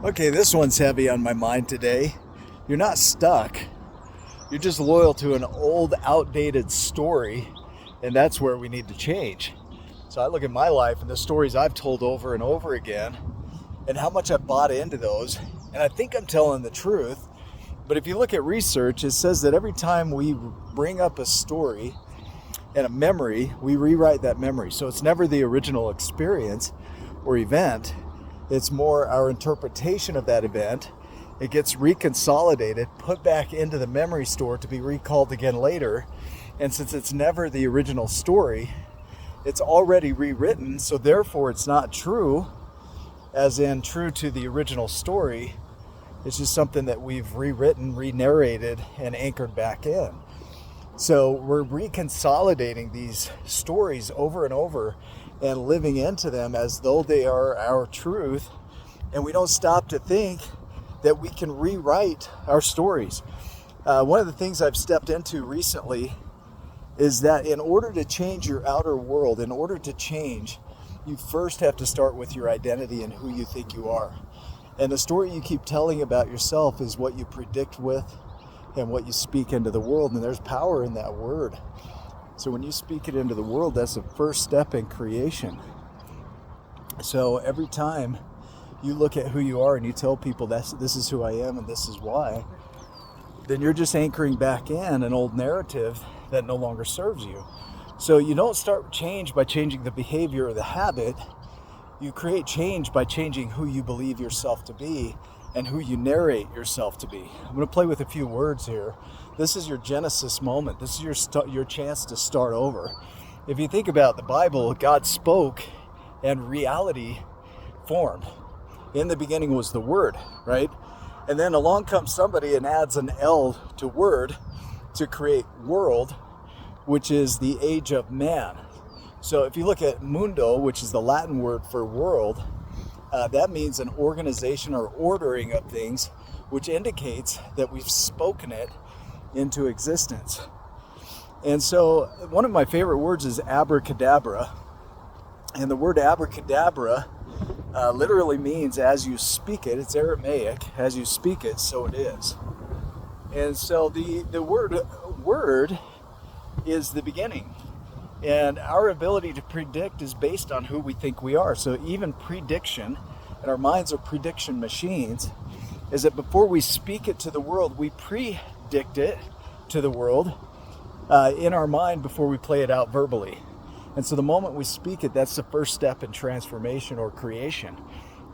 Okay, this one's heavy on my mind today. You're not stuck. You're just loyal to an old, outdated story, and that's where we need to change. So I look at my life and the stories I've told over and over again, and how much I've bought into those, and I think I'm telling the truth. But if you look at research, it says that every time we bring up a story and a memory, we rewrite that memory. So it's never the original experience or event. It's more our interpretation of that event. It gets reconsolidated, put back into the memory store to be recalled again later. And since it's never the original story, it's already rewritten. So therefore it's not true, as in true to the original story. It's just something that we've rewritten, re-narrated, and anchored back in. So we're reconsolidating these stories over and over and living into them as though they are our truth. And we don't stop to think that we can rewrite our stories. One of the things I've stepped into recently is that in order to change your outer world, in order to change, you first have to start with your identity and who you think you are. And the story you keep telling about yourself is what you predict with and what you speak into the world. And there's power in that word. So when you speak it into the world, that's the first step in creation. So every time you look at who you are and you tell people this is who I am and this is why, then you're just anchoring back in an old narrative that no longer serves you. So you don't start change by changing the behavior or the habit. You create change by changing who you believe yourself to be and who you narrate yourself to be. I'm going to play with a few words here. This is your Genesis moment. This is your chance to start over. If you think about the Bible, God spoke and reality formed. In the beginning was the Word, right? And then along comes somebody and adds an L to word to create world, which is the age of man. So if you look at mundo, which is the Latin word for world, that means an organization or ordering of things, which indicates that we've spoken it into existence. And so one of my favorite words is abracadabra. And the word abracadabra literally means as you speak it. It's Aramaic. As you speak it, so it is. And so the word is the beginning. And our ability to predict is based on who we think we are. So even prediction, and our minds are prediction machines, is that before we speak it to the world, we predict it to the world in our mind before we play it out verbally. And so the moment we speak it, that's the first step in transformation or creation,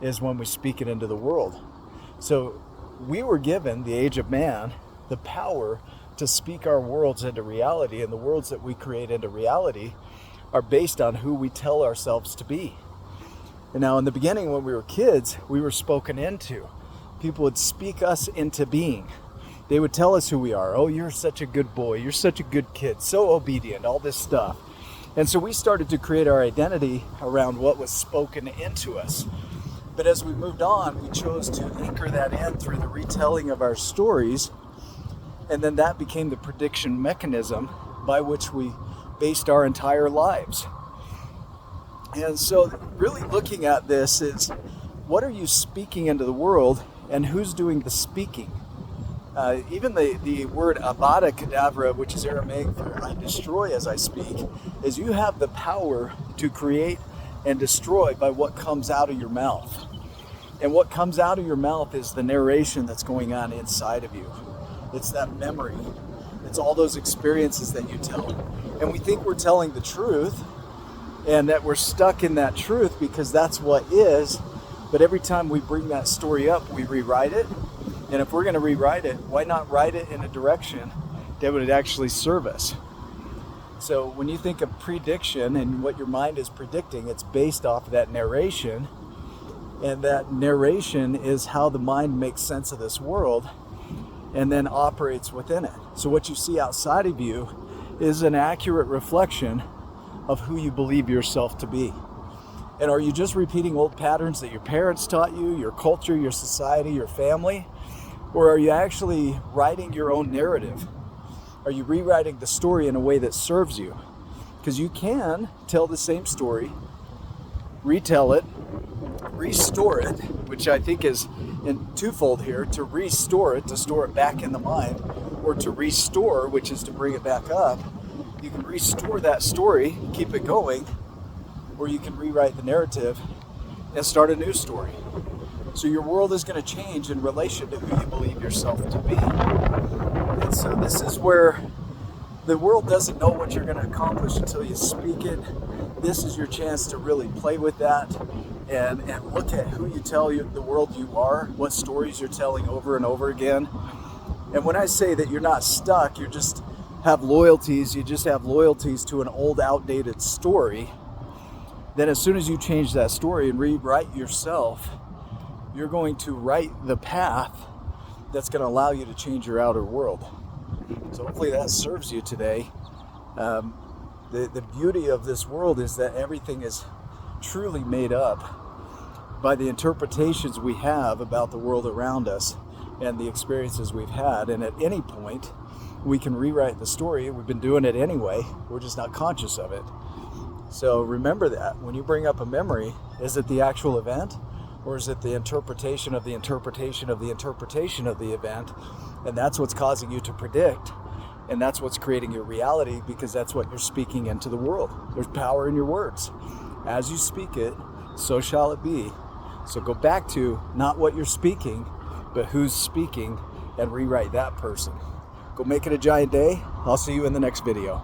is when we speak it into the world. So we were given, the age of man, the power to speak our worlds into reality, and the worlds that we create into reality are based on who we tell ourselves to be. And now in the beginning, when we were kids, we were spoken into. People would speak us into being. They would tell us who we are. Oh, you're such a good boy. You're such a good kid. So obedient, all this stuff. And so we started to create our identity around what was spoken into us. But as we moved on, we chose to anchor that in through the retelling of our stories. And then that became the prediction mechanism by which we based our entire lives. And so really looking at this is, what are you speaking into the world and who's doing the speaking? Even the word avada kedavra, which is Aramaic for I destroy as I speak, is you have the power to create and destroy by what comes out of your mouth. And what comes out of your mouth is the narration that's going on inside of you. It's that memory. It's all those experiences that you tell. And we think we're telling the truth and that we're stuck in that truth because that's what is. But every time we bring that story up, we rewrite it. And if we're going to rewrite it, why not write it in a direction that would actually serve us? So when you think of prediction and what your mind is predicting, it's based off of that narration. And that narration is how the mind makes sense of this world and then operates within it. So what you see outside of you is an accurate reflection of who you believe yourself to be. And are you just repeating old patterns that your parents taught you, your culture, your society, your family? Or are you actually writing your own narrative? Are you rewriting the story in a way that serves you? Because you can tell the same story, retell it, restore it, which I think is And twofold here, to restore it, to store it back in the mind, or to restore, which is to bring it back up. You can restore that story, keep it going, or you can rewrite the narrative and start a new story. So your world is going to change in relation to who you believe yourself to be. And so this is where the world doesn't know what you're going to accomplish until you speak it. This is your chance to really play with that and look at who you tell the world you are, what stories you're telling over and over again. And when I say that you're not stuck, you just have loyalties to an old, outdated story, then as soon as you change that story and rewrite yourself, you're going to write the path that's going to allow you to change your outer world. So hopefully that serves you today. The beauty of this world is that everything is truly made up by the interpretations we have about the world around us and the experiences we've had. And at any point, we can rewrite the story. We've been doing it anyway. We're just not conscious of it. So remember that when you bring up a memory, is it the actual event, or is it the interpretation of the interpretation of the interpretation of the event? And that's what's causing you to predict. And that's what's creating your reality, because that's what you're speaking into the world. There's power in your words. As you speak it, so shall it be. So go back to not what you're speaking, but who's speaking, and rewrite that person. Go make it a giant day. I'll see you in the next video.